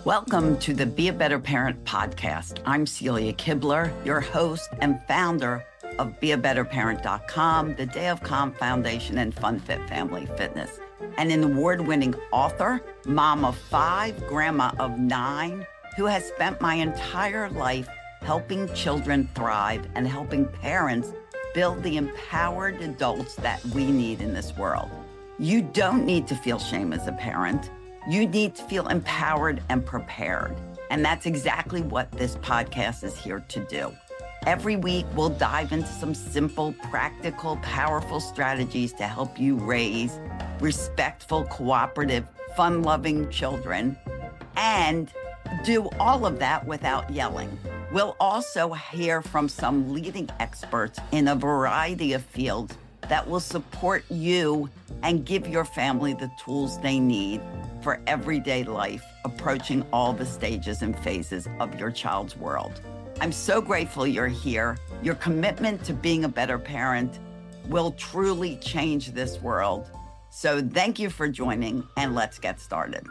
Welcome to the Be a Better Parent podcast. I'm Celia Kibler, your host and founder of beabetterparent.com, the Day of Calm Foundation, and FunFit Family Fitness, and an award-winning author, mom of 5, grandma of 9, who has spent my entire life helping children thrive and helping parents build the empowered adults that we need in this world. You don't need to feel shame as a parent. You need to feel empowered and prepared. And that's exactly what this podcast is here to do. Every week, we'll dive into some simple, practical, powerful strategies to help you raise respectful, cooperative, fun-loving children, and do all of that without yelling. We'll also hear from some leading experts in a variety of fields that will support you and give your family the tools they need for everyday life, approaching all the stages and phases of your child's world. I'm so grateful you're here. Your commitment to being a better parent will truly change this world. So thank you for joining, and let's get started.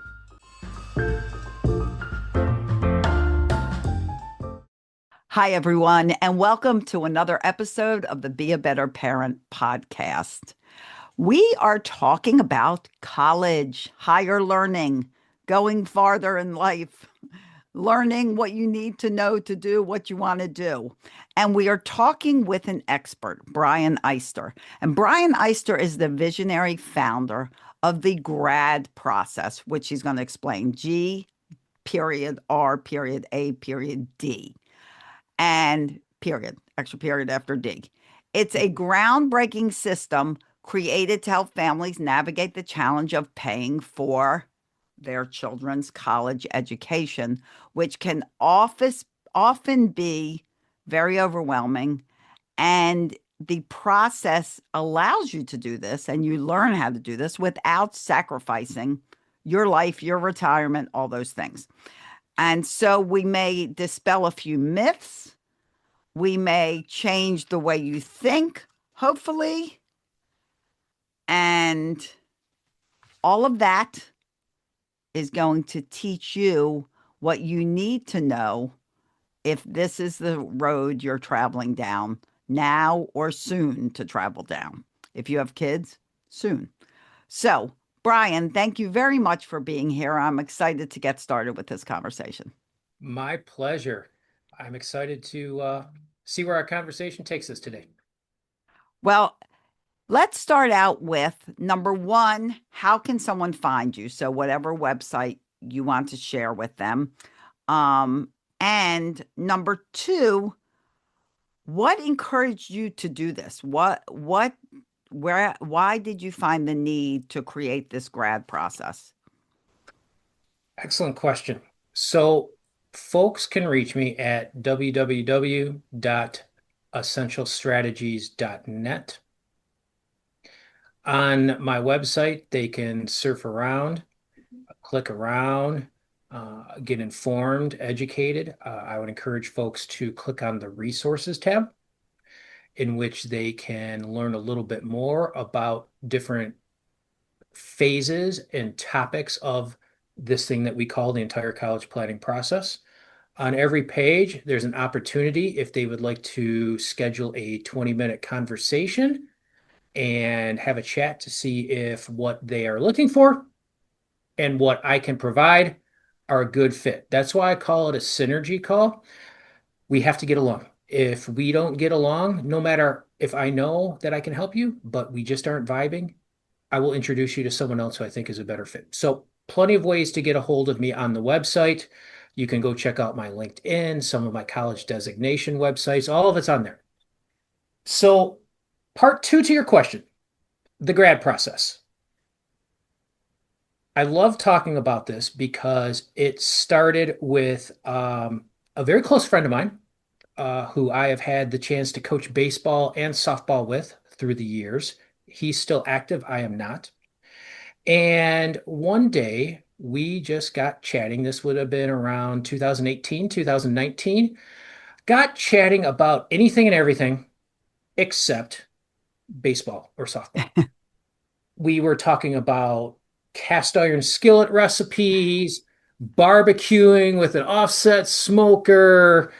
Hi, everyone, and welcome to another episode of the Be a Better Parent podcast. We are talking about college, higher learning, going farther in life, learning what you need to know to do what you want to do. And we are talking with an expert, Brian Eyster. And Brian Eyster is the visionary founder of the G.R.A.D process, which he's going to explain, G.R.A.D. And period, extra period after D. It's a groundbreaking system created to help families navigate the challenge of paying for their children's college education, which can often be very overwhelming. And the process allows you to do this, and you learn how to do this without sacrificing your life, your retirement, all those things. And so we may dispel a few myths. We may change the way you think, hopefully. And all of that is going to teach you what you need to know if this is the road you're traveling down now or soon to travel down. If you have kids, soon. So, Brian, thank you very much for being here. I'm excited to get started with this conversation. My pleasure. I'm excited to see where our conversation takes us today. Well, let's start out with number one, how can someone find you? So whatever website you want to share with them. And number two, what encouraged you to do this? Why did you find the need to create this G.R.A.D process? Excellent question. So folks can reach me at www.essentialstrategies.net. On my website, they can surf around, click around, get informed, educated. I would encourage folks to click on the resources tab, in which they can learn a little bit more about different phases and topics of this thing that we call the entire college planning process. On every page, there's an opportunity if they would like to schedule a 20-minute conversation and have a chat to see if what they are looking for and what I can provide are a good fit. That's why I call it a synergy call. We have to get along. If we don't get along, no matter if I know that I can help you, but we just aren't vibing, I will introduce you to someone else who I think is a better fit. So plenty of ways to get a hold of me on the website. You can go check out my LinkedIn, some of my college designation websites, all of it's on there. So part two to your question, the G.R.A.D process. I love talking about this because it started with a very close friend of mine who I have had the chance to coach baseball and softball with through the years. He's still active. I am not. And one day we just got chatting. This would have been around 2018, 2019. Got chatting about anything and everything except baseball or softball. We were talking about cast iron skillet recipes. barbecuing with an offset smoker,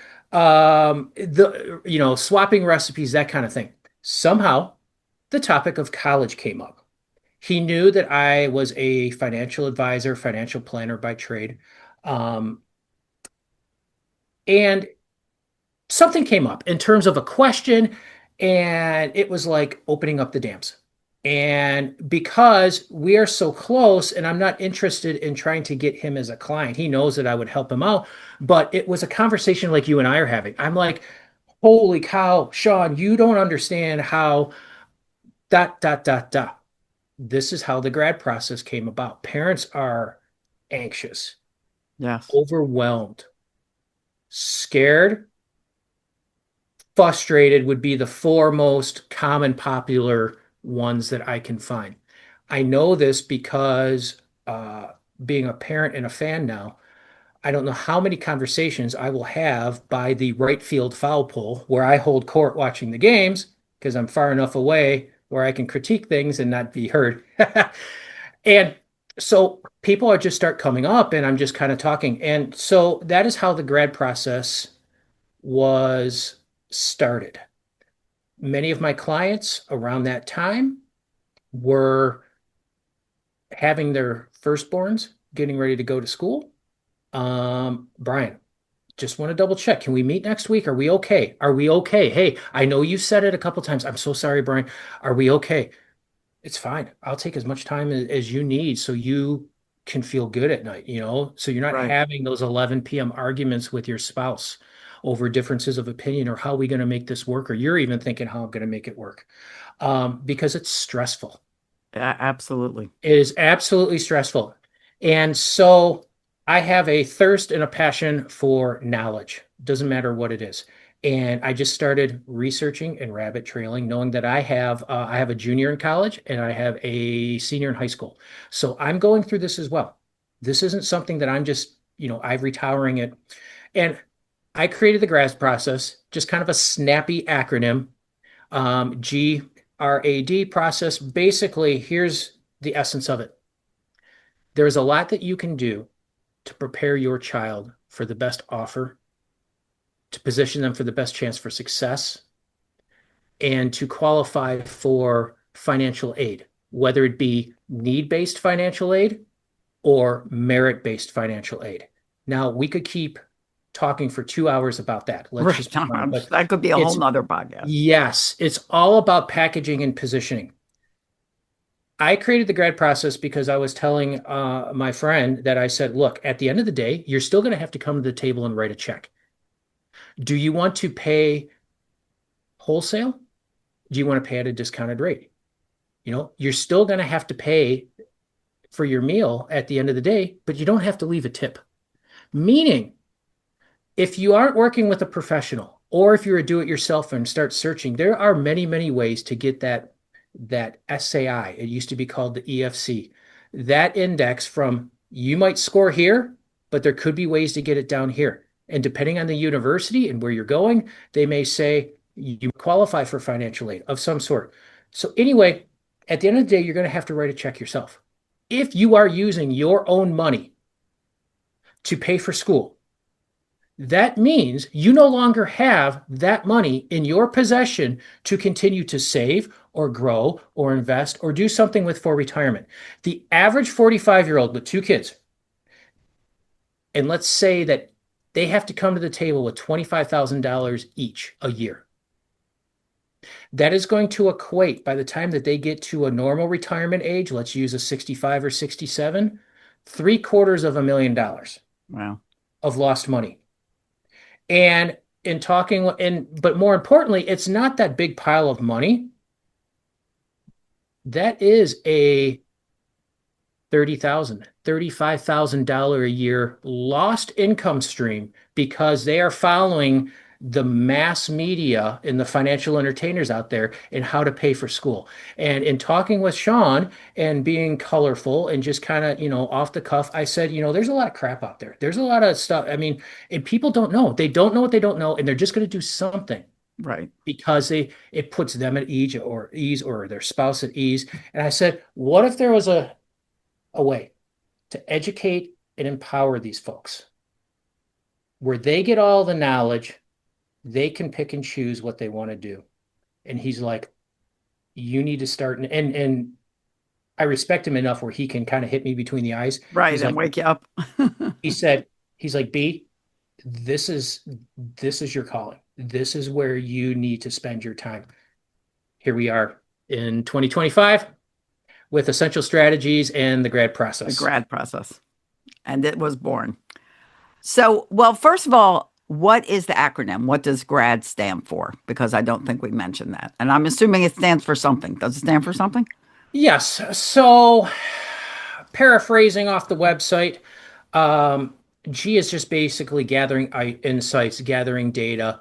swapping recipes, that kind of thing. Somehow, the topic of college came up. He knew that I was a financial advisor, financial planner by trade. Um, and something came up in terms of a question, and it was like opening up the dams. And because we are so close, and I'm not interested in trying to get him as a client, he knows that I would help him out. But it was a conversation like you and I are having. I'm like, holy cow, Sean, you don't understand how dot, dot, dot, dot. This is how the grad process came about. Parents are anxious, Yes. overwhelmed, scared, frustrated would be the four most common popular ones that I can find. I know this because being a parent and a fan now, I don't know how many conversations I will have by the right field foul pole where I hold court watching the games because I'm far enough away where I can critique things and not be heard. And so people are just start coming up and I'm just kind of talking. And so that is how the grad process was started. Many of my clients around that time were having their firstborns getting ready to go to school. Brian, just want to double check. Can we meet next week? Are we okay? Are we okay? Hey, I know you said it a couple times. I'm so sorry, Brian. Are we okay? It's fine. I'll take as much time as you need so you can feel good at night, so you're not Right. having those 11 p.m. arguments with your spouse over differences of opinion or how are we going to make this work, or you're even thinking how I'm going to make it work, because it's stressful. Absolutely. It is absolutely stressful. And so I have a thirst and a passion for knowledge. Doesn't matter what it is. And I just started researching and rabbit trailing, knowing that I have a junior in college and I have a senior in high school. So I'm going through this as well. This isn't something that I'm just, ivory towering it. And I created the GRAD process, just kind of a snappy acronym, G.R.A.D process. Basically, here's the essence of it. There is a lot that you can do to prepare your child for the best offer, to position them for the best chance for success, and to qualify for financial aid, whether it be need-based financial aid or merit-based financial aid. Now, we could keep talking for 2 hours about that. Let's Right. just move on. But That could be a whole it's, nother podcast. yes, it's all about packaging and positioning. I created the grad process because I was telling my friend that I said, look, at the end of the day, you're still going to have to come to the table and write a check. Do you want to pay wholesale? Do you want to pay at a discounted rate? You're still going to have to pay for your meal at the end of the day, but you don't have to leave a tip. Meaning, if you aren't working with a professional or if you're a do-it-yourself and start searching, there are many, many ways to get that SAI. It used to be called the EFC. That index from you might score here, but there could be ways to get it down here. And depending on the university and where you're going, they may say you qualify for financial aid of some sort. So anyway, at the end of the day, you're going to have to write a check yourself. If you are using your own money to pay for school, that means you no longer have that money in your possession to continue to save or grow or invest or do something with for retirement. The average 45-year-old with two kids, and let's say that they have to come to the table with $25,000 each a year. That is going to equate by the time that they get to a normal retirement age, let's use a 65 or 67, $750,000 Wow. of lost money. And but more importantly, it's not that big pile of money. That is a $30,000, $35,000 a year lost income stream because they are following the mass media and the financial entertainers out there in how to pay for school. And in talking with Sean and being colorful and just kind of, off the cuff, I said, there's a lot of crap out there. There's a lot of stuff. I mean, and people don't know. They don't know what they don't know, and they're just going to do something Right. because it puts them at ease or their spouse at ease. And I said, what if there was a way to educate and empower these folks where they get all the knowledge, they can pick and choose what they want to do. And he's like, you need to start. And I respect him enough where he can kind of hit me between the eyes. Right. He's And like, wake you up. he said, he's like, B, this is your calling. This is where you need to spend your time. Here we are in 2025 with essential strategies and the grad The process. grad process. And it was born. So, well, first of all, what is the acronym? What does GRAD stand for? Because I don't think we mentioned that. And I'm assuming it stands for something. Does it stand for something? Yes. So, paraphrasing off the website, um, G is just basically gathering insights, gathering data.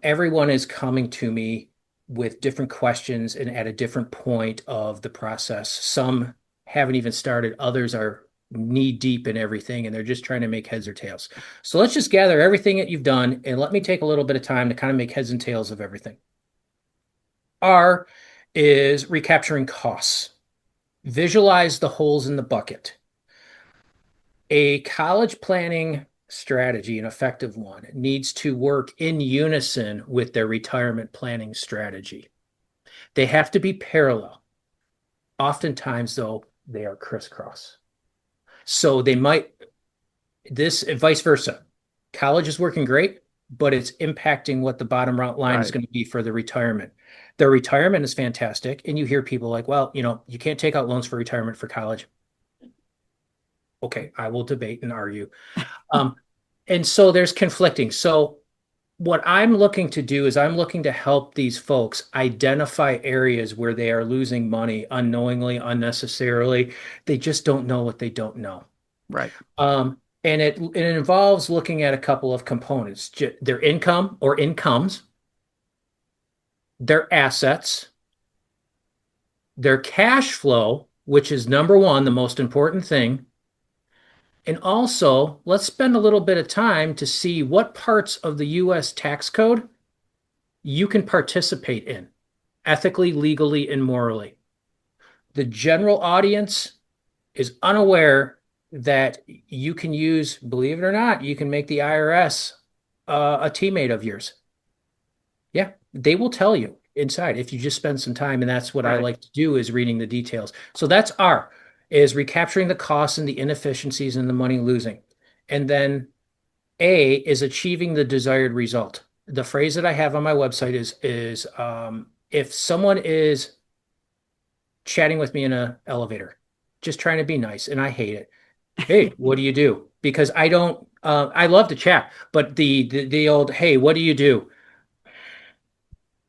Everyone is coming to me with different questions and at a different point of the process. Some haven't even started, others are knee deep in everything and they're just trying to make heads or tails. So let's just gather everything that you've done and let me take a little bit of time to kind of make heads and tails of everything. R is recapturing costs. Visualize the holes in the bucket. A college planning strategy, an effective one, needs to work in unison with their retirement planning strategy. They have to be parallel. Oftentimes, though, they are crisscross. So they might, this and vice versa. College is working great, but it's impacting what the bottom line is going to be for the retirement. Their retirement is fantastic. And you hear people like, well, you can't take out loans for retirement for college. Okay, I will debate and argue. And so there's conflicting. So what I'm looking to do is I'm looking to help these folks identify areas where they are losing money unknowingly, unnecessarily. They just don't know what they don't know. Right. And it involves looking at a couple of components, their income or incomes, their assets, their cash flow, which is number one, the most important thing. And also, let's spend a little bit of time to see what parts of the US tax code you can participate in ethically, legally, and morally. The general audience is unaware that you can use, believe it or not, you can make the IRS a teammate of yours. Yeah, they will tell you inside if you just spend some time. And that's what I like to do is reading the details. So that's R, is recapturing the costs and the inefficiencies and the money losing. And then A is achieving the desired result. The phrase that I have on my website is if someone is chatting with me in an elevator, just trying to be nice, and I hate it. Hey, what do you do? Because I don't. I love to chat, but the old hey, what do you do?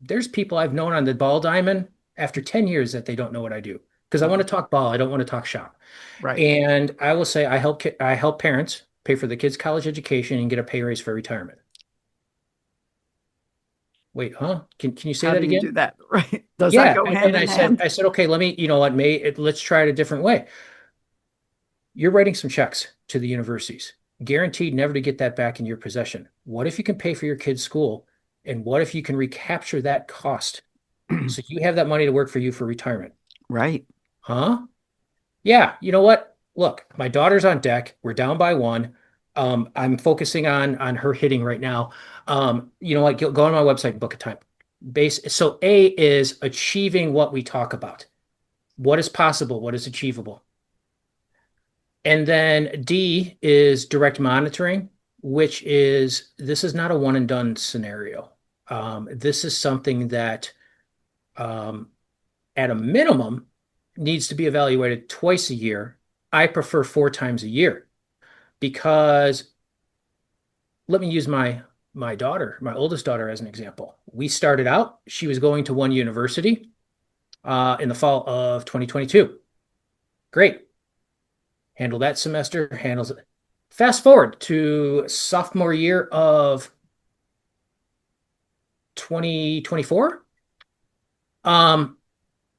There's people I've known on the ball diamond after 10 years that they don't know what I do because I want to talk ball. I don't want to talk shop. Right. And I will say I help parents pay for the kids' college education and get a pay raise for retirement. Wait, huh? Can you say How that do you again? do that? Right. Does that Yeah. go hand And in hand? I said, okay, let me, what, let's try it a different way. You're writing some checks to the universities, guaranteed never to get that back in your possession. What if you can pay for your kids' school? And what if you can recapture that cost? So you have that money to work for you for retirement. Right. Huh? Yeah. You know what? Look, my daughter's on deck. We're down by one. I'm focusing on her hitting right now. You know what? Go on my website and book a time. So A is achieving what we talk about. What is possible? What is achievable? And then D is direct monitoring, which is this is not a one and done scenario. This is something that um, at a minimum needs to be evaluated twice a year. I prefer 4 times a year because let me use my daughter, my oldest daughter, as an example. We started out, she was going to one university in the fall of 2022. Great. Handle that semester, handles it. Fast forward to sophomore year of 2024.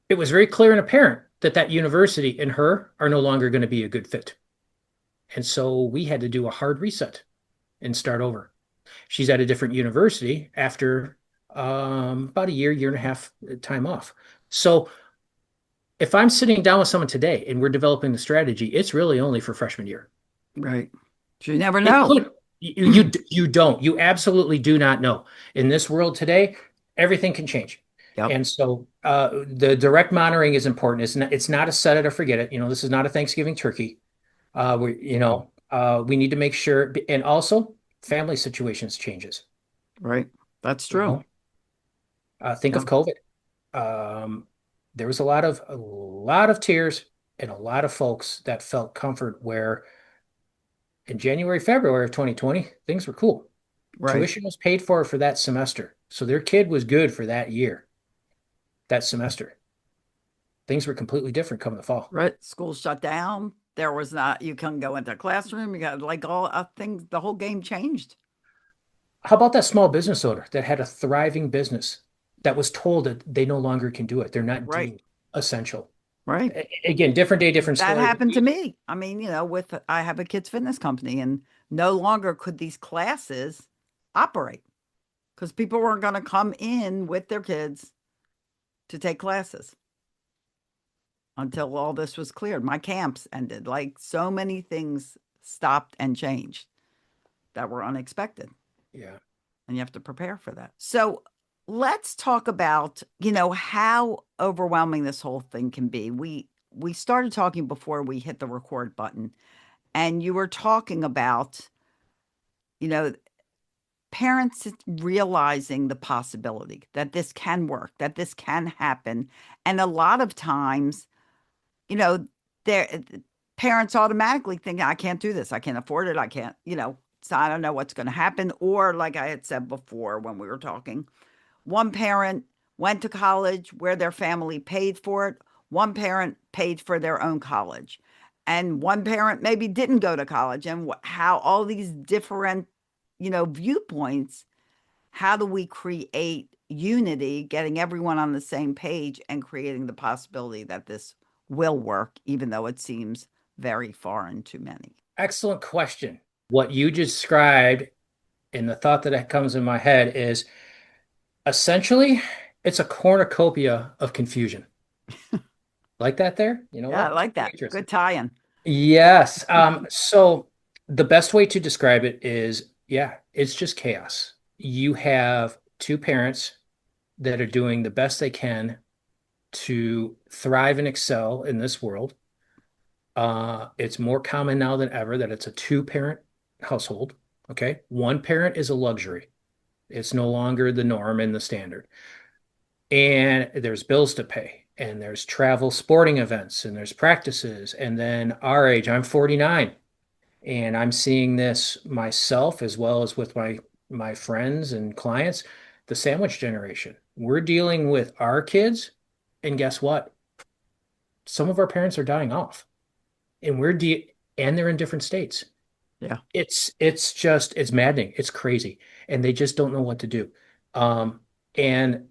It was very clear and apparent that that university and her are no longer going to be a good fit. And so we had to do a hard reset and start over. She's at a different university after about a year and a half time off. So if I'm sitting down with someone today and we're developing the strategy, it's really only for freshman year. Right. You never It know. could. You don't. You absolutely do not know. In this world today, everything can change. Yep. And so the direct monitoring is important. It's not a set it or forget it. This is not a Thanksgiving turkey. We need to make sure, and also family situations changes. Right. That's You true. know, think Yeah. of COVID. Um, there was a lot of tears and a lot of folks that felt comfort where in January, February of 2020, things were cool. Right. Tuition was paid for that semester. So their kid was good for that year, that semester. Things were completely different come the fall. Right. School shut down. There was not, you couldn't go into a classroom. You got like all things, the whole game changed. How about that small business owner that had a thriving business that was told that they no longer can do it? They're not Right. deemed essential. Right. Again, different day, different That story. happened to me. I mean, with I have a kids fitness company and no longer could these classes operate because people weren't going to come in with their kids to take classes until all this was cleared. My camps ended. Like so many things stopped and changed that were unexpected. Yeah. And you have to prepare for that. So let's talk about, how overwhelming this whole thing can be. We started talking before we hit the record button, and you were talking about, you know, parents realizing the possibility that this can work, that this can happen. And a lot of times, you know, their parents automatically think, I can't do this. I can't afford it. I can't, so I don't know what's going to happen. Or like I had said before when we were talking, one parent went to college where their family paid for it. One parent paid for their own college. And one parent maybe didn't go to college. And how all these different, viewpoints, how do we create unity, getting everyone on the same page and creating the possibility that this will work, even though it seems very foreign to many? Excellent question. What you just described and the thought that comes in my head is essentially it's a cornucopia of confusion. Like that there? You know Yeah, I what? like that. Interesting. Good tie-in. Yes. So the best way to describe it is, yeah, it's just chaos. You have two parents that are doing the best they can to thrive and excel in this world. It's more common now than ever that it's a two-parent household. Okay. One parent is a luxury. It's no longer the norm and the standard. And there's bills to pay, and there's travel sporting events, and there's practices. And then our age, I'm 49, and I'm seeing this myself as well as with my friends and clients, the sandwich generation. We're dealing with our kids, and guess what? Some of our parents are dying off, and and they're in different states. Yeah. It's maddening. It's crazy, and they just don't know what to do. And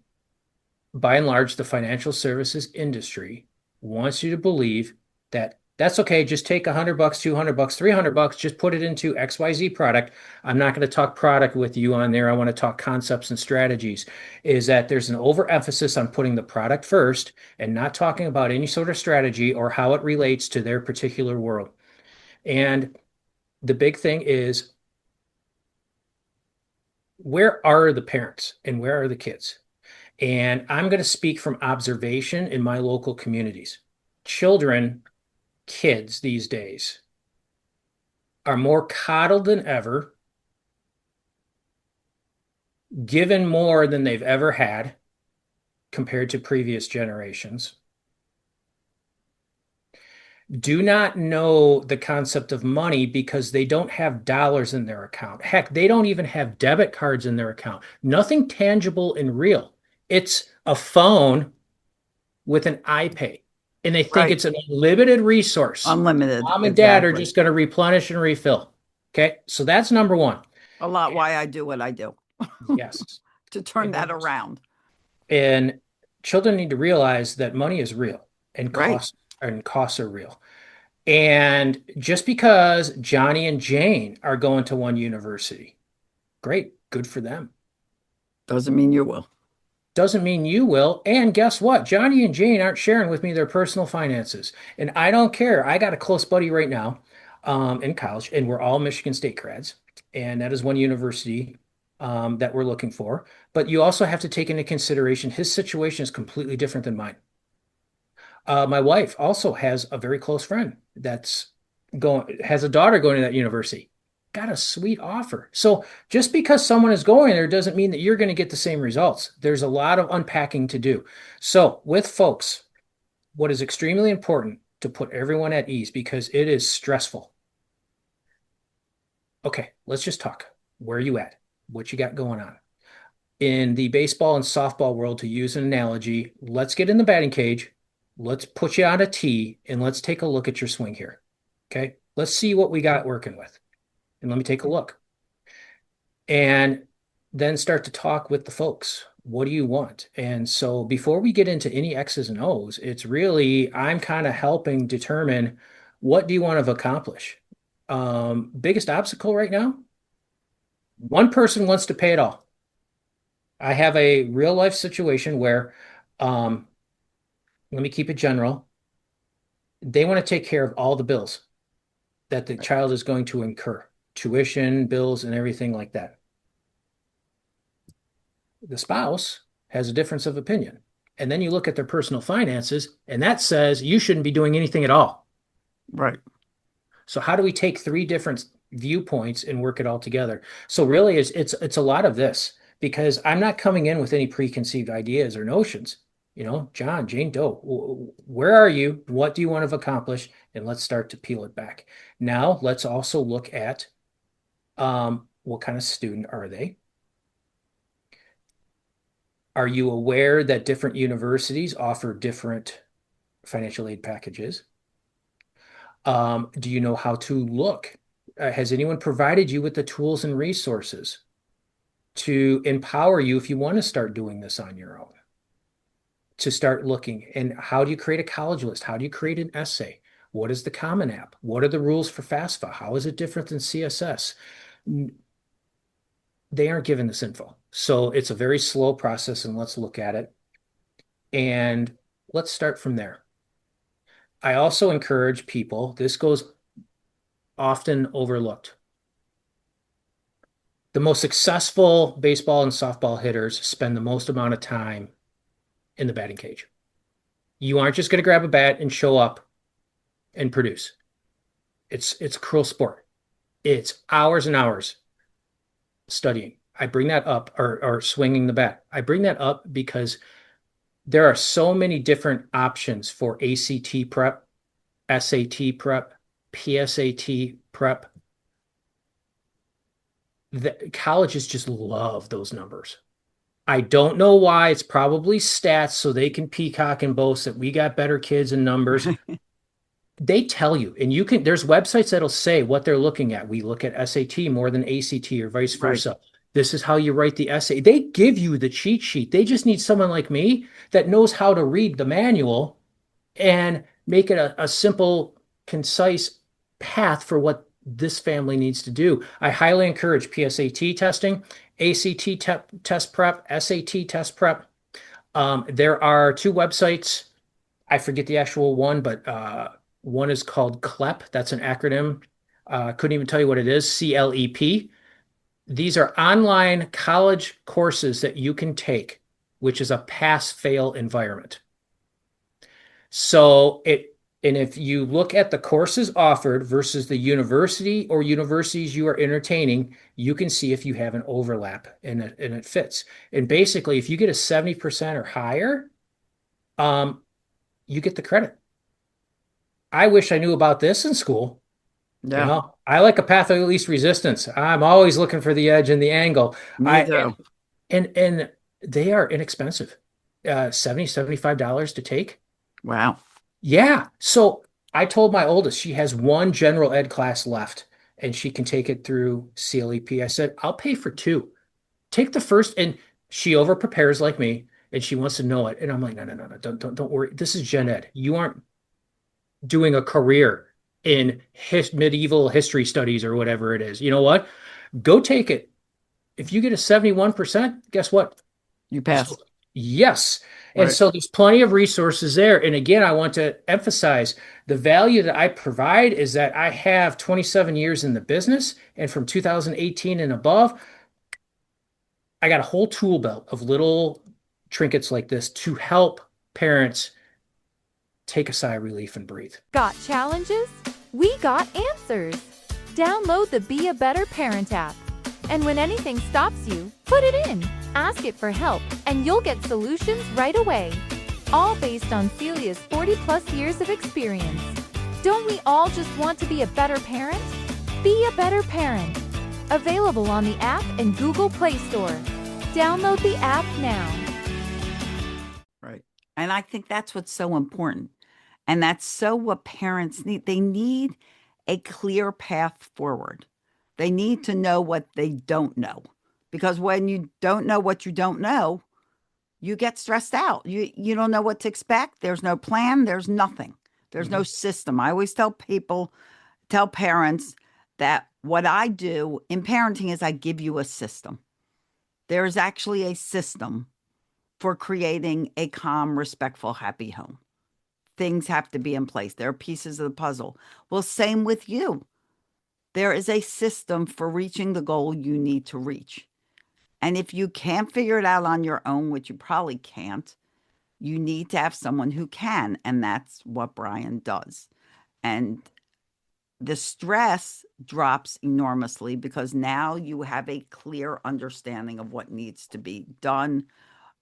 by and large, the financial services industry wants you to believe that that's okay. Just take $100, $200, $300, just put it into XYZ product. I'm not going to talk product with you on there. I want to talk concepts and strategies. Is that there's an overemphasis on putting the product first and not talking about any sort of strategy or how it relates to their particular world. And the big thing is, where are the parents and where are the kids? And I'm going to speak from observation in my local communities. Children, kids these days are more coddled than ever, given more than they've ever had compared to previous generations, do not know the concept of money because they don't have dollars in their account. Heck, they don't even have debit cards in their account. Nothing tangible and real. It's a phone with an iPay, and they think Right. it's an unlimited resource. Unlimited. Mom and dad are Exactly. just going to replenish and refill. Okay, so that's number one. A lot why I do what I do Yes, to turn it that is. around. And children need to realize that money is real and Right. costs are real. And just because Johnny and Jane are going to one university, great, good for them. Doesn't mean you will. Doesn't mean you will. And guess what? Johnny and Jane aren't sharing with me their personal finances. And I don't care. I got a close buddy right now. in college, and we're all Michigan State grads, and that is one university that we're looking for. But you also have to take into consideration his situation is completely different than mine. My wife also has a very close friend that's has a daughter going to that university. Got a sweet offer. So just because someone is going there doesn't mean that you're going to get the same results. There's a lot of unpacking to do. So with folks, what is extremely important to put everyone at ease because it is stressful. Okay, let's just talk. Where are you at? What you got going on? In the baseball and softball world, to use an analogy, let's get in the batting cage. Let's put you on a tee and let's take a look at your swing here. Okay, let's see what we got working with. And let me take a look. And then start to talk with the folks. What do you want? And so before we get into any X's and O's, it's really, I'm kind of helping determine what do you want to accomplish? Biggest obstacle right now? One person wants to pay it all. I have a real life situation where, um, let me keep it general. They want to take care of all the bills that the child is going to incur, tuition, bills, and everything like that. The spouse has a difference of opinion. And then you look at their personal finances, and that says you shouldn't be doing anything at all. Right. So how do we take three different viewpoints and work it all together? So really it's a lot of this because I'm not coming in with any preconceived ideas or notions. You know, John, Jane Doe, where are you? What do you want to accomplish? And let's start to peel it back. Now let's also look at what kind of student are they? Are you aware that different universities offer different financial aid packages? Do you know how to look? Has anyone provided you with the tools and resources to empower you if you want to start doing this on your own? To start looking, and how do you create a college list? How do you create an essay? What is the Common App? What are the rules for FAFSA? How is it different than CSS? They aren't given this info. So it's a very slow process, and let's look at it. And let's start from there. I also encourage people, this goes often overlooked. The most successful baseball and softball hitters spend the most amount of time in the batting cage. You aren't just going to grab a bat and show up and produce. It's a cruel sport. It's hours and hours studying. I bring that up, or swinging the bat. I bring that up because there are so many different options for ACT prep, SAT prep, PSAT prep. The colleges just love those numbers. I don't know why. It's probably stats so they can peacock and boast that we got better kids and numbers. They tell you, and you can, there's websites that'll say what they're looking at. We look at SAT more than ACT or vice versa. Right. This is how you write the essay. They give you the cheat sheet. They just need someone like me that knows how to read the manual and make it a simple, concise path for what this family needs to do. I highly encourage PSAT testing, ACT test prep, SAT test prep. There are two websites. I forget the actual one, but one is called CLEP. That's an acronym. Couldn't even tell you what it is. CLEP. These are online college courses that you can take, which is a pass-fail environment. So and if you look at the courses offered versus the university or universities you are entertaining, you can see if you have an overlap and it fits. And basically, if you get a 70% or higher, you get the credit. I wish I knew about this in school. Yeah. You know, I like a path of least resistance. I'm always looking for the edge and the angle. Me too. And they are inexpensive. $75 to take. Wow. Yeah. So I told my oldest she has one general ed class left and she can take it through CLEP. I said, I'll pay for two. Take the first, and she over prepares like me and she wants to know it. And I'm like, no, don't worry. This is gen ed. You aren't doing a career in medieval history studies or whatever it is. You know what? Go take it. If you get a 71%, guess what? You passed. Yes. And Right. so there's plenty of resources there. And again, I want to emphasize the value that I provide is that I have 27 years in the business, and from 2018 and above, I got a whole tool belt of little trinkets like this to help parents take a sigh of relief and breathe. Got challenges? We got answers. Download the Be a Better Parent app. And when anything stops you, put it in. Ask it for help, and you'll get solutions right away. All based on Celia's 40-plus years of experience. Don't we all just want to be a better parent? Be a Better Parent. Available on the app and Google Play Store. Download the app now. Right. And I think that's what's so important. And that's so what parents need. They need a clear path forward. They need to know what they don't know. Because when you don't know what you don't know, you get stressed out. You don't know what to expect. There's no plan, there's nothing. There's no system. I always tell parents that what I do in parenting is I give you a system. There is actually a system for creating a calm, respectful, happy home. Things have to be in place. There are pieces of the puzzle. Well, same with you. There is a system for reaching the goal you need to reach. And if you can't figure it out on your own, which you probably can't, you need to have someone who can. And that's what Brian does. And the stress drops enormously because now you have a clear understanding of what needs to be done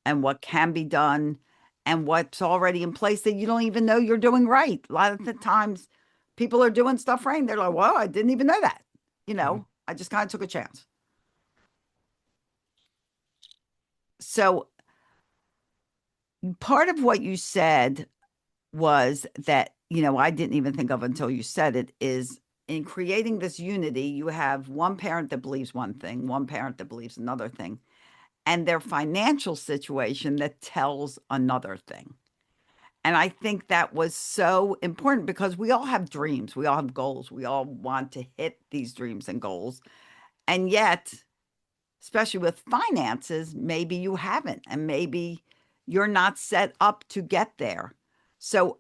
and what can be done and what's already in place that you don't even know you're doing right. A lot of the times people are doing stuff right and they're like, well, I didn't even know that. I just kind of took a chance. So part of what you said was that, I didn't even think of until you said it, is in creating this unity, you have one parent that believes one thing, one parent that believes another thing, and their financial situation that tells another thing. And I think that was so important because we all have dreams, we all have goals, we all want to hit these dreams and goals. And yet, especially with finances, maybe you haven't, and maybe you're not set up to get there. So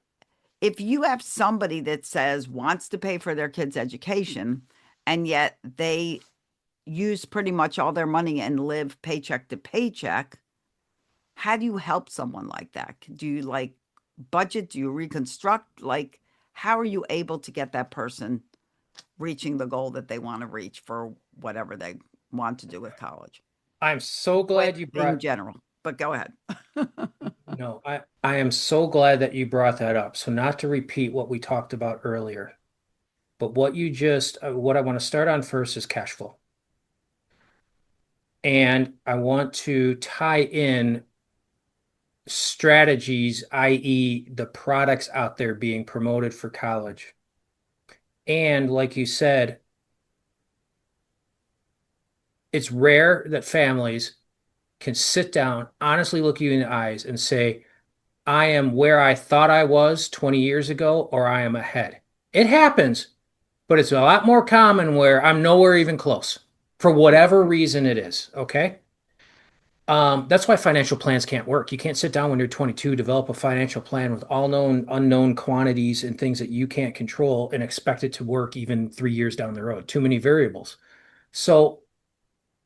if you have somebody that says wants to pay for their kids' education, and yet they use pretty much all their money and live paycheck to paycheck, how do you help someone like that? Do you budget? Do you reconstruct? How are you able to get that person reaching the goal that they want to reach for whatever they want to do with college? I'm so glad you In brought general, but go ahead. No, I am so glad that you brought that up. So not to repeat what we talked about earlier, but what I want to start on first is cash flow. And I want to tie in strategies, i.e., the products out there being promoted for college. And like you said, it's rare that families can sit down, honestly look you in the eyes and say, I am where I thought I was 20 years ago, or I am ahead. It happens, but it's a lot more common where I'm nowhere even close for whatever reason it is. Okay. That's why financial plans can't work. You can't sit down when you're 22, develop a financial plan with all known, unknown quantities and things that you can't control and expect it to work even 3 years down the road. Too many variables. So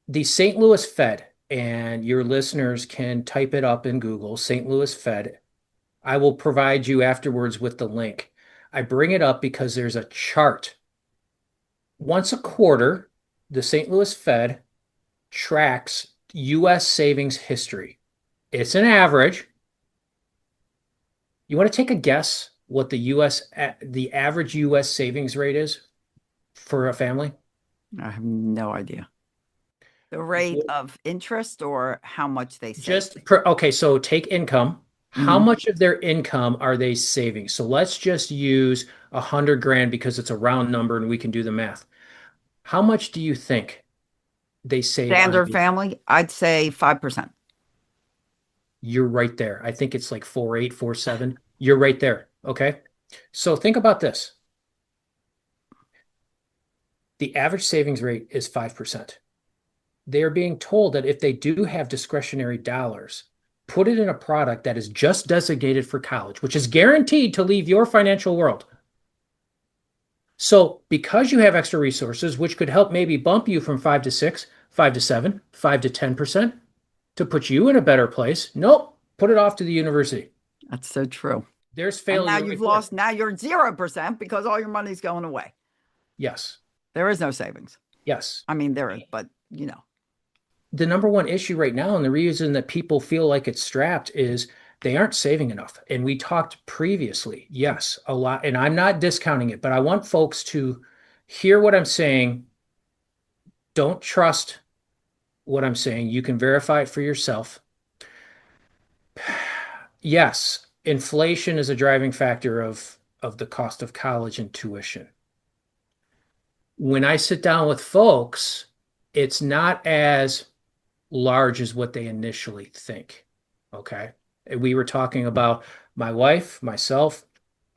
the St. Louis Fed, and your listeners can type it up in Google, St. Louis Fed. I will provide you afterwards with the link. I bring it up because there's a chart. Once a quarter, the St. Louis Fed tracks U.S. savings history. It's an average. You want to take a guess what the average U.S. savings rate is for a family? I have no idea. The rate of interest or how much they save? Okay, so take income. How much of their income are they saving? So let's just use 100 grand because it's a round number and we can do the math. How much do you think they save on Standard family, I'd say 5%. You're right there. I think it's like 4.8, 4.7. You're right there. Okay. So think about this. The average savings rate is 5%. They are being told that if they do have discretionary dollars, put it in a product that is just designated for college, which is guaranteed to leave your financial world. So because you have extra resources, which could help maybe bump you from 5 to 6, 5 to 7, 5 to 10% to put you in a better place, nope, put it off to the university. That's so true. There's And failure. now you've lost, now you're 0% because all your money's going away. Yes. There is no savings. Yes. I mean, there is, but The number one issue right now, and the reason that people feel like it's strapped, is they aren't saving enough. And we talked previously, yes, a lot, and I'm not discounting it, but I want folks to hear what I'm saying. Don't trust what I'm saying. You can verify it for yourself. Yes, inflation is a driving factor of the cost of college and tuition. When I sit down with folks, it's not as large as what they initially think. Okay. We were talking about my wife, myself,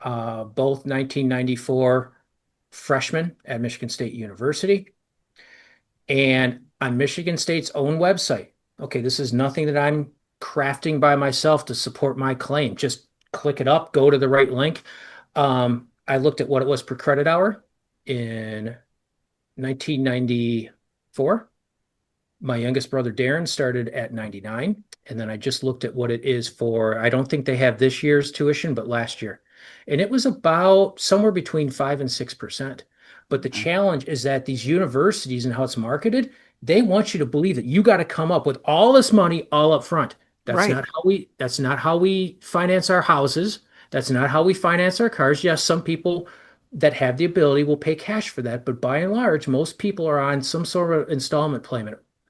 both 1994 freshmen at Michigan State University. And on Michigan State's own website, okay, this is nothing that I'm crafting by myself to support my claim. Just click it up, go to the right link. I looked at what it was per credit hour in 1994. My youngest brother, Darren, started at 99. And then I just looked at what it is for, I don't think they have this year's tuition, but last year. And it was about somewhere between 5 and 6%. But the challenge is that these universities and how it's marketed, they want you to believe that you got to come up with all this money all up front. That's not how we finance our houses. That's not how we finance our cars. Yes, some people that have the ability will pay cash for that, but by and large, most people are on some sort of installment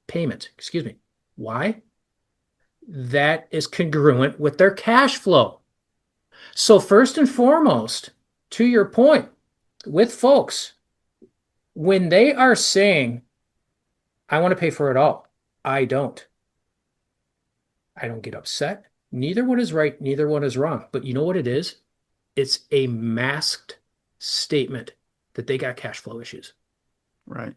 payment. Excuse me. Why? That is congruent with their cash flow. So first and foremost, to your point, with folks, when they are saying, I want to pay for it all, I don't get upset. Neither one is right, neither one is wrong. But you know what it is? It's a masked statement that they got cash flow issues. Right.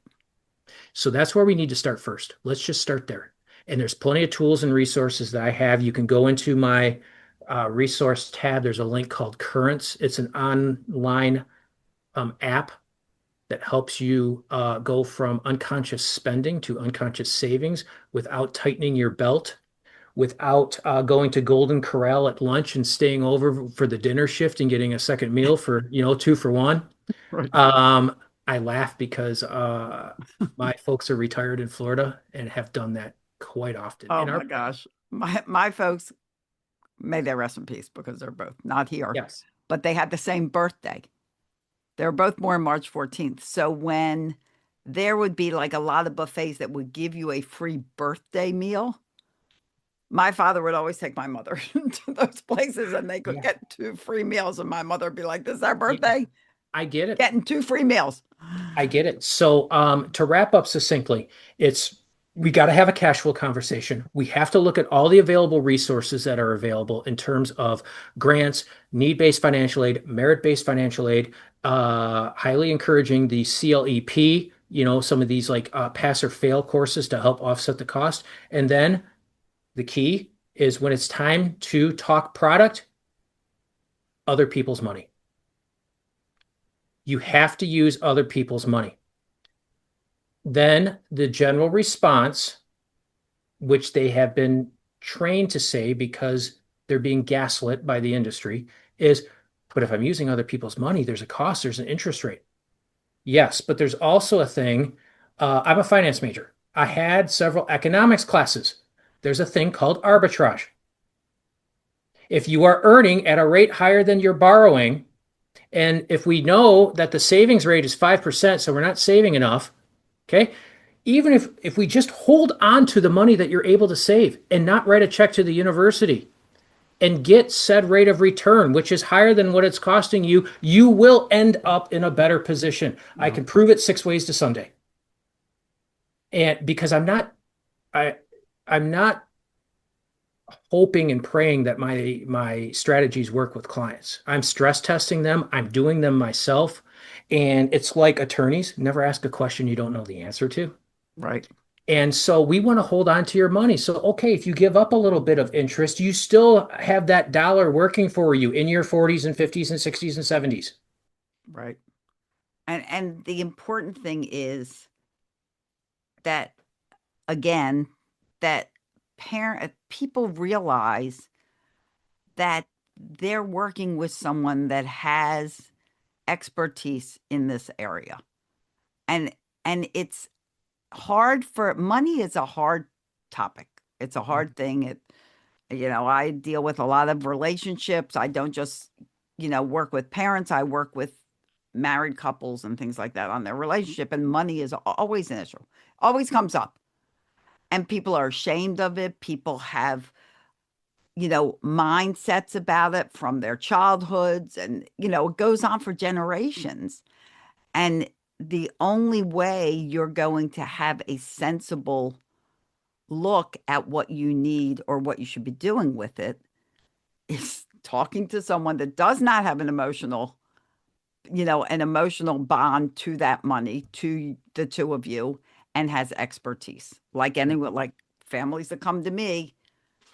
So that's where we need to start first. Let's just start there. And there's plenty of tools and resources that I have. You can go into my resource tab. There's a link called Currents. It's an online app that helps you go from unconscious spending to unconscious savings without tightening your belt, without going to Golden Corral at lunch and staying over for the dinner shift and getting a second meal for 2 for 1. Right. I laugh because my folks are retired in Florida and have done that quite often. Oh my gosh. My folks, may they rest in peace, because they're both not here. Yes. But they had the same birthday. They were both born March 14th. So when there would be like a lot of buffets that would give you a free birthday meal, my father would always take my mother to those places, and they could get 2 free meals. And my mother would be like, this is our birthday. I get it. Getting 2 free meals. I get it. So to wrap up succinctly, we got to have a cash flow conversation. We have to look at all the available resources that are available in terms of grants, need-based financial aid, merit-based financial aid, highly encouraging the CLEP, some of these like pass or fail courses to help offset the cost. And then the key is when it's time to talk product, other people's money. You have to use other people's money. Then the general response, which they have been trained to say because they're being gaslit by the industry, is, but if I'm using other people's money, there's a cost, there's an interest rate. Yes, but there's also a thing. I'm a finance major. I had several economics classes. There's a thing called arbitrage. If you are earning at a rate higher than you're borrowing, and if we know that the savings rate is 5%, so we're not saving enough, okay, even if we just hold on to the money that you're able to save and not write a check to the university and get said rate of return, which is higher than what it's costing you, you will end up in a better position. Mm-hmm. I can prove it 6 ways to Sunday. And because I'm not hoping and praying that my strategies work with clients. I'm stress testing them. I'm doing them myself. And it's like attorneys, never ask a question you don't know the answer to. Right. And so we want to hold on to your money. So, okay, if you give up a little bit of interest, you still have that dollar working for you in your 40s and 50s and 60s and 70s. Right. And the important thing is that, again, that parent people realize that they're working with someone that has expertise in this area. And it's hard for money is a hard topic. It's a hard thing. I deal with a lot of relationships. I don't just, work with parents. I work with married couples and things like that on their relationship. And money is always an issue, always comes up. And people are ashamed of it. People have, mindsets about it from their childhoods. And, it goes on for generations. And the only way you're going to have a sensible look at what you need or what you should be doing with it is talking to someone that does not have an emotional bond to that money, to the two of you, and has expertise. Like anyone, like families that come to me,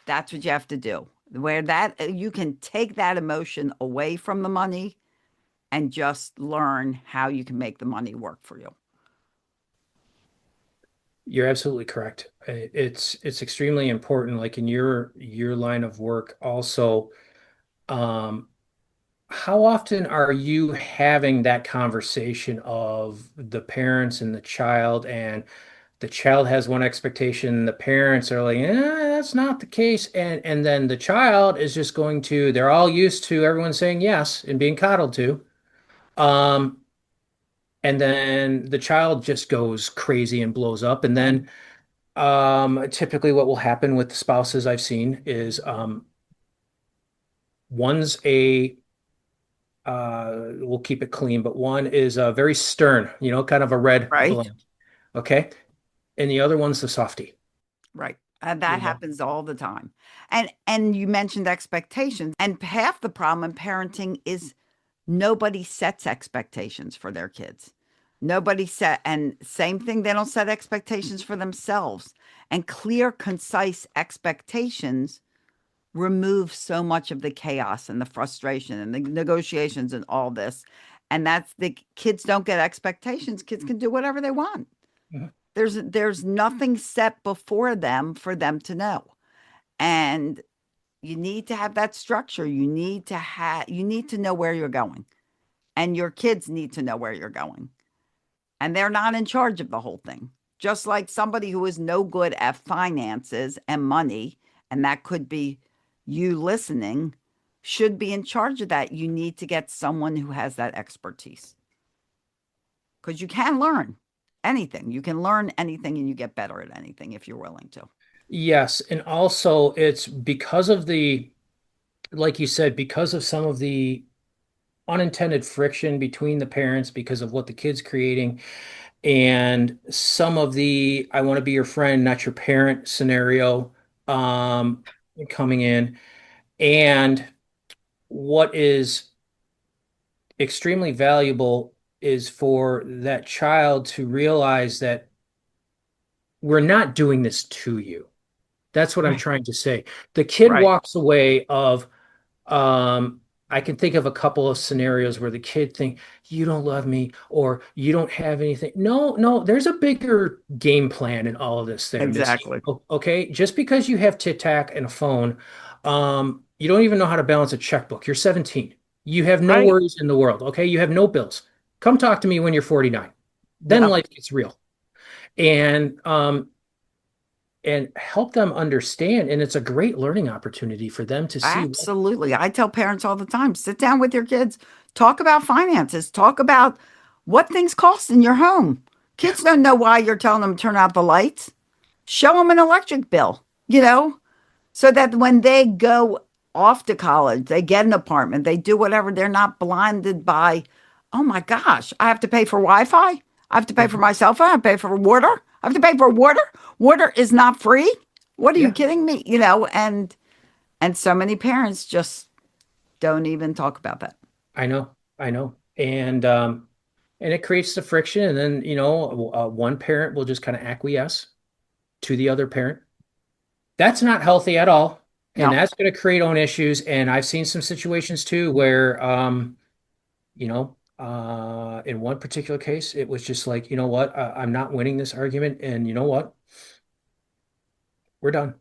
that's what you have to do. Where that you can take that emotion away from the money and just learn how you can make the money work for you. You're absolutely correct. It's extremely important, like in your line of work also. Um, how often are you having that conversation of the parents and the child has one expectation, the parents are like, that's not the case, and then the child is just going to, they're all used to everyone saying yes and being coddled to. Um, and then the child just goes crazy and blows up, and then typically what will happen with the spouses I've seen is one's a we'll keep it clean, but one is very stern, kind of a red Right? blank. Okay. And the other one's the softie, Right. And that you know. happens all the time. And you mentioned expectations. And half the problem in parenting is nobody sets expectations for their kids. Nobody set, and same thing, they don't set expectations for themselves. And clear, concise expectations remove so much of the chaos and the frustration and the negotiations and all this. And that's the kids don't get expectations. Kids can do whatever they want. Mhm. There's nothing set before them for them to know. And you need to have that structure. You need to know where you're going. And your kids need to know where you're going. And they're not in charge of the whole thing. Just like somebody who is no good at finances and money, and that could be you listening, should be in charge of that. You need to get someone who has that expertise. Because you can learn anything. You can learn anything and you get better at anything if you're willing to. Yes, and also it's because of like you said, because of some of the unintended friction between the parents because of what the kid's creating and some of the I want to be your friend, not your parent scenario um, coming in. And what is extremely valuable is for that child to realize that we're not doing this to you. That's what I'm Right. trying to say. The kid Right. walks away of Um, I can think of a couple of scenarios where the kid think you don't love me or you don't have anything. No, no, there's a bigger game plan in all of this there, Missy. Exactly. Okay, just because you have tic-tac and a phone, you don't even know how to balance a checkbook. You're 17. You have no Right. worries in the world. Okay, you have no bills. Come talk to me when you're 49. Then Yeah. life gets real. And and help them understand. And it's a great learning opportunity for them to see what. Absolutely. I tell parents all the time, sit down with your kids, talk about finances, talk about what things cost in your home. Yeah. Kids don't know why you're telling them to turn out the lights. Show them an electric bill, so that when they go off to college, they get an apartment, they do whatever, they're not blinded by, oh my gosh, I have to pay for Wi-Fi. I have to pay for Mhm. my cell phone. I have to pay for water. I have to pay for water. Water is not free. What are you Yeah. kidding me? And so many parents just don't even talk about that. I know, I know. And it creates the friction and then, one parent will just kind of acquiesce to the other parent. That's not healthy at all. And No. that's going to create own issues. And I've seen some situations too where, in one particular case, it was just like, you know what, I'm not winning this argument. And you know what? We're done.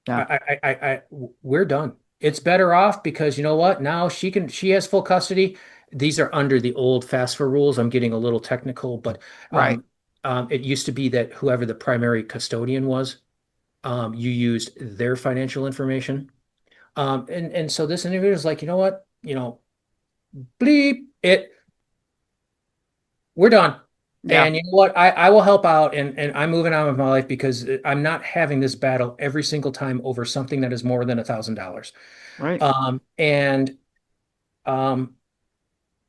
Yeah. We're done. It's better off because you know what? Now she has full custody. These are under the old FAFSA rules. I'm getting a little technical, but Right. it used to be that whoever the primary custodian was, you used their financial information. And so this individual is like, you know what? Bleep it. We're done. Yeah. And you know what? I will help out and I'm moving on with my life because I'm not having this battle every single time over something that is more than $1,000. Right. And um,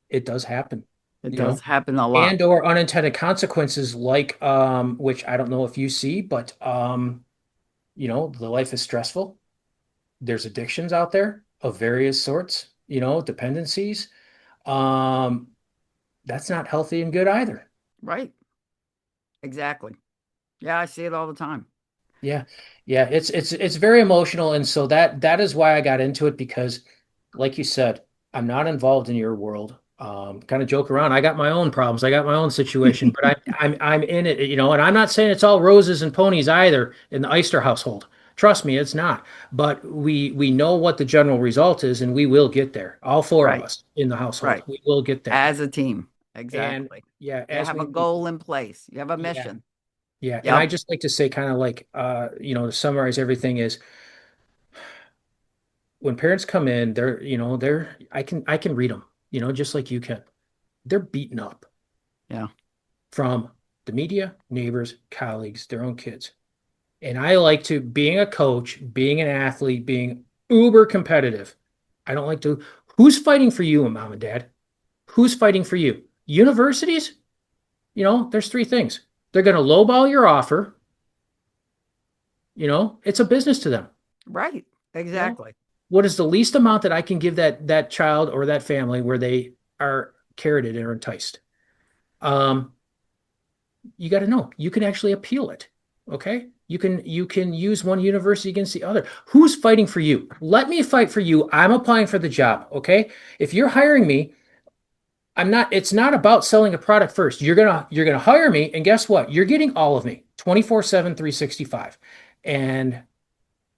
it does happen, It you does know, happen a lot. and or unintended consequences like which I don't know if you see, but the life is stressful. There's addictions out there of various sorts, dependencies. Um, that's not healthy and good either. Right. Exactly. Yeah, I see it all the time. Yeah. Yeah, it's very emotional and so that is why I got into it because like you said, I'm not involved in your world. Kind of joke around. I got my own problems. I got my own situation, but I'm in it, and I'm not saying it's all roses and ponies either in the Eyster household. Trust me, it's not. But we know what the general result is and we will get there. All four of Right. us in the household. Right. We will get there. As a team. And Exactly. yeah, You as have a we goal in place. You have a yeah, mission. yeah. And I Yep. just like to say kind of like to summarize everything is when parents come in, they're I can read them, just like you can. They're beaten up Yeah. from the media, neighbors, colleagues, their own kids. And I like to, being a coach, being an athlete, being uber competitive. I don't like to, who's fighting for you, mom and dad? Who's fighting for you? Universities? There's three things. They're going to lowball your offer. It's a business to them. Right. You know, Exactly. what is the least amount that I can give that child or that family where they are carroted or enticed? Um, you got to know you can actually appeal it. Okay. You can use one university against the other. Who's fighting for you? Let me fight for you. I'm applying for the job. Okay. If you're hiring me, it's not about selling a product first. You're gonna hire me, and guess what? You're getting all of me 24/7, 365. And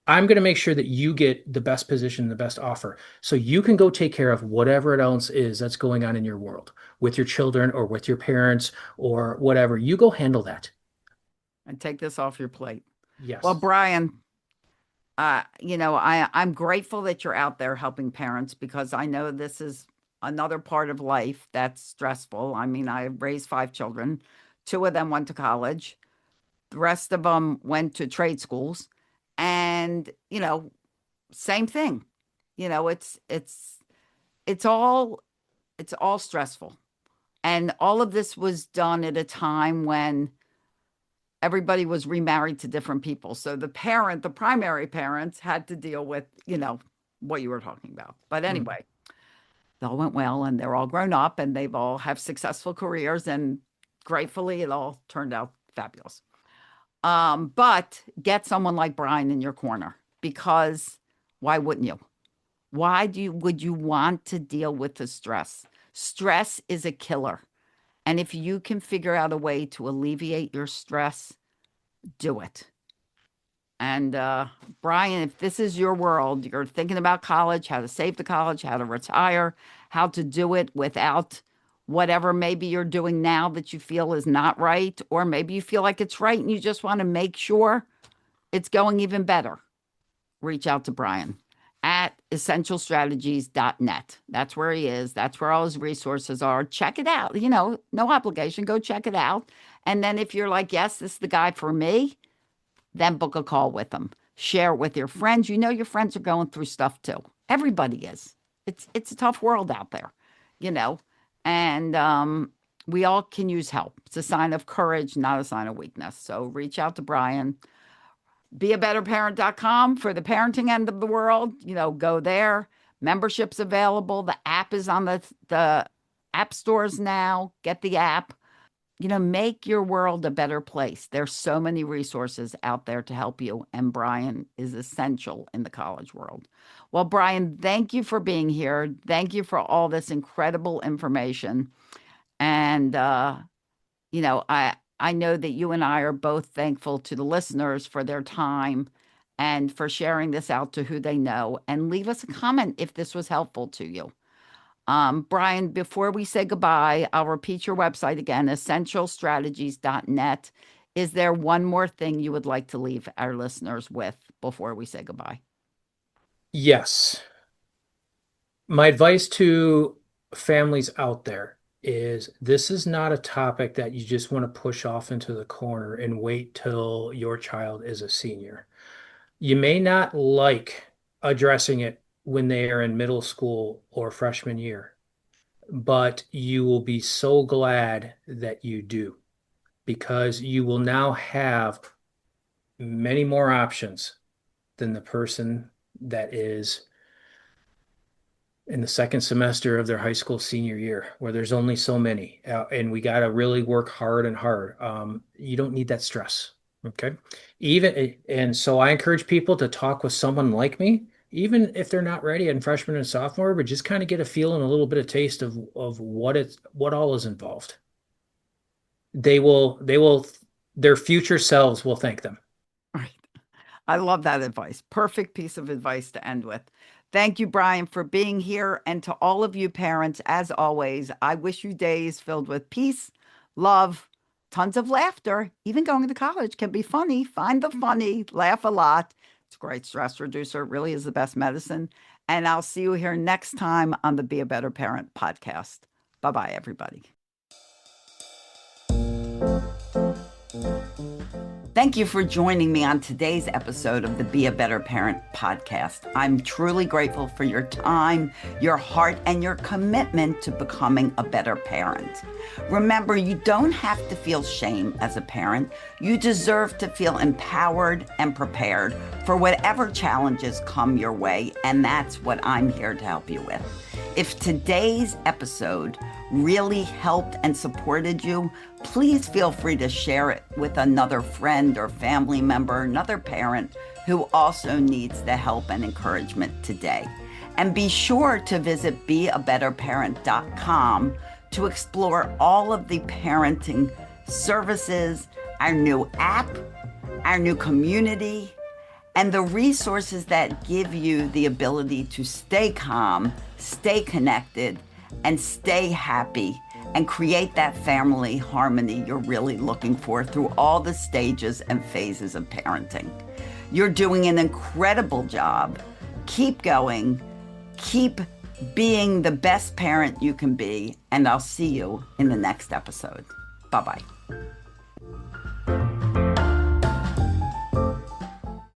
I'm going to make sure that you get the best position, the best offer, so you can go take care of whatever it else is that's going on in your world with your children or with your parents or whatever. You go handle that. And take this off your plate. Well, Yes. Brian, I'm grateful that you're out there helping parents because I know this is another part of life that's stressful. I mean, I raised 5 children. 2 of them went to college. The rest of them went to trade schools. And, same thing. It's all stressful. And all of this was done at a time when everybody was remarried to different people. So the primary parents had to deal with, what you were talking about. But Mhm. anyway, it all went well and they're all grown up and they've all have successful careers and gratefully it all turned out fabulous. But get someone like Brian in your corner because why wouldn't you? Would you want to deal with the stress? Stress is a killer. And if you can figure out a way to alleviate your stress, do it. And Brian, if this is your world, you're thinking about college, how to save the college, how to retire, how to do it without whatever maybe you're doing now that you feel is not right, or maybe you feel like it's right and you just want to make sure it's going even better, reach out to Brian at essentialstrategies.net. That's where he is. That's where all his resources are. Check it out. No obligation. Go check it out. And then if you're like, yes, this is the guy for me, then book a call with them. Share it with your friends. Your friends are going through stuff too. Everybody is. It's a tough world out there, you know, and we all can use help. It's a sign of courage, not a sign of weakness. So reach out to Brian. Beabetterparent.com for the parenting end of the world. Go there. Membership's available. The app is on the app stores now. Get the app. make your world a better place. There's so many resources out there to help you, and Brian is essential in the college world. Well, Brian, thank you for being here. Thank you for all this incredible information. And, I know that you and I are both thankful to the listeners for their time and for sharing this out to who they know. And leave us a comment if this was helpful to you. Brian, before we say goodbye, I'll repeat your website again, essentialstrategies.net. Is there one more thing you would like to leave our listeners with before we say goodbye? Yes. My advice to families out there is this is not a topic that you just want to push off into the corner and wait till your child is a senior. You may not like addressing it when they are in middle school or freshman year, but you will be so glad that you do, because you will now have many more options than the person that is in the second semester of their high school senior year, where there's only so many, and we got to really work hard and hard. You don't need that stress. Okay. And so I encourage people to talk with someone like me, even if they're not ready in freshman and sophomore, but just kind of get a feel and a little bit of taste of what all is involved. Their future selves will thank them. Right. I love that advice. Perfect piece of advice to end with. Thank you, Brian, for being here. And to all of you parents, as always, I wish you days filled with peace, love, tons of laughter. Even going to college can be funny. Find the funny, laugh a lot. It's a great stress reducer. It really is the best medicine. And I'll see you here next time on the Be a Better Parent podcast. Bye-bye, everybody. Thank you for joining me on today's episode of the Be a Better Parent podcast. I'm truly grateful for your time, your heart, and your commitment to becoming a better parent. Remember, you don't have to feel shame as a parent. You deserve to feel empowered and prepared for whatever challenges come your way, and that's what I'm here to help you with. If today's episode really helped and supported you, please feel free to share it with another friend or family member, another parent who also needs the help and encouragement today. And be sure to visit beabetterparent.com to explore all of the parenting services, our new app, our new community, and the resources that give you the ability to stay calm, stay connected, and stay happy and create that family harmony you're really looking for through all the stages and phases of parenting. You're doing an incredible job. Keep going. Keep being the best parent you can be, and I'll see you in the next episode. Bye-bye.